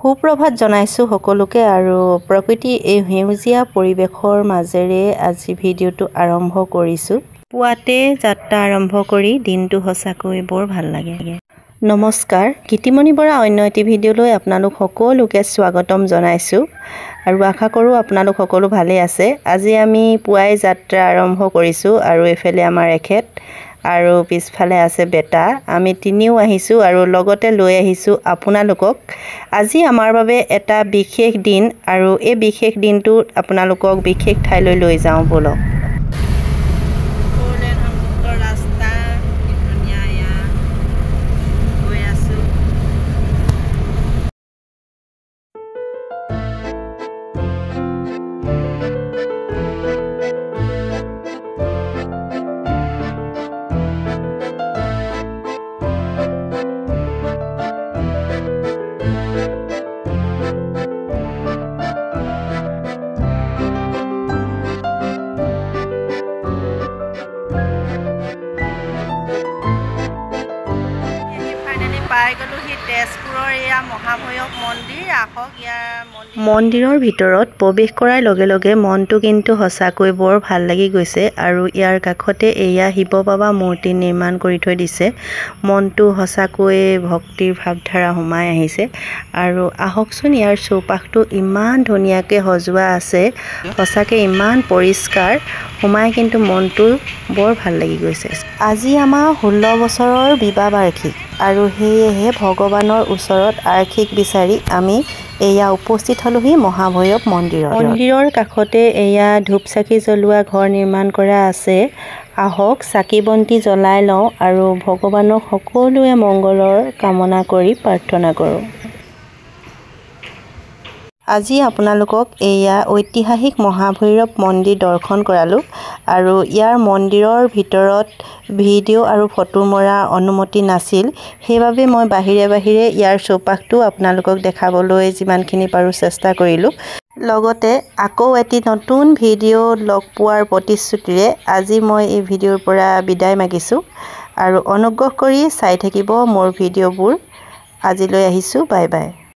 সুপ্ৰভাত জনাইছো সকলোকে আৰু প্ৰকৃতি এই হেউজিয়া পৰিবেশৰ মাজেৰে আজি ভিডিওটো আৰম্ভ কৰিছো। পুৱাতে যাত্ৰা আৰম্ভ কৰি দিনটো সঁচাকৈ বৰ ভাল লাগে। নমস্কাৰ, গীতিমণি বৰা অন্য এটি ভিডিওলৈ আপোনালোক সকলোকে স্বাগতম জনাইছো আৰু আশা কৰোঁ আপোনালোক সকলো ভালে আছে। আজি আমি পুৱাই যাত্ৰা আৰম্ভ কৰিছো আৰু এফালে আমাৰ এখেত আৰু পিছফালে আছে বেটা। আমি তিনিও আহিছো আৰু লগতে লৈ আহিছো আপোনালোকক। আজি আমাৰ বাবে এটা বিশেষ দিন আৰু এই বিশেষ দিনটোত আপোনালোকক বিশেষ ঠাইলৈ লৈ যাওঁ বলক। পাই গ'লোহি তেজপুৰৰ এয়া মহাভৈৰৱ মন্দিৰ। আহক ইয়াৰ মন্দিৰৰ ভিতৰত প্ৰৱেশ কৰাৰ লগে লগে মনটো কিন্তু সঁচাকৈ বৰ ভাল লাগি গৈছে আৰু ইয়াৰ কাষতে এয়া শিৱ বাবা মূৰ্তি নিৰ্মাণ কৰি থৈ দিছে। মনটো সঁচাকৈ ভক্তিৰ ভাৱধাৰা সোমাই আহিছে আৰু আহকচোন ইয়াৰ চৌপাশটো ইমান ধুনীয়াকৈ সজোৱা আছে, সঁচাকৈ ইমান পৰিষ্কাৰ, সোমাই কিন্তু মনটো বৰ ভাল লাগি গৈছে। আজি আমাৰ 16 বছৰৰ বিবাহ বাৰ্ষিক আৰু সেয়েহে ভগৱানৰ ওচৰত আশীষ বিচাৰি আমি এয়া উপস্থিত হলোহি মহাভৈৰৱ মন্দিৰত। মন্দিৰৰ কাষতে এয়া ধূপ চাকি জ্বলোৱা ঘৰ নিৰ্মাণ কৰা আছে। আহক চাকি বন্তি জ্বলাই লওঁ আৰু ভগৱানক সকলোৱে মংগলৰ কামনা কৰি প্ৰাৰ্থনা কৰোঁ। আজি আপোনালোকক এয়া ঐতিহাসিক মহাভৈৰৱ মন্দিৰ দৰ্শন কৰালোঁ আৰু ইয়াৰ মন্দিৰৰ ভিতৰত ভিডিঅ' আৰু ফটো মৰাৰ অনুমতি নাছিল, সেইবাবে মই বাহিৰে বাহিৰে ইয়াৰ চৌপাশটো আপোনালোকক দেখাবলৈ যিমানখিনি পাৰোঁ চেষ্টা কৰিলোঁ। লগতে আকৌ এটি নতুন ভিডিঅ' লগ পোৱাৰ প্ৰতিশ্ৰুতিৰে আজি মই এই ভিডিঅ'ৰ পৰা বিদায় মাগিছোঁ আৰু অনুগ্ৰহ কৰি চাই থাকিব মোৰ ভিডিঅ'বোৰ। আজিলৈ আহিছোঁ, বাই বাই।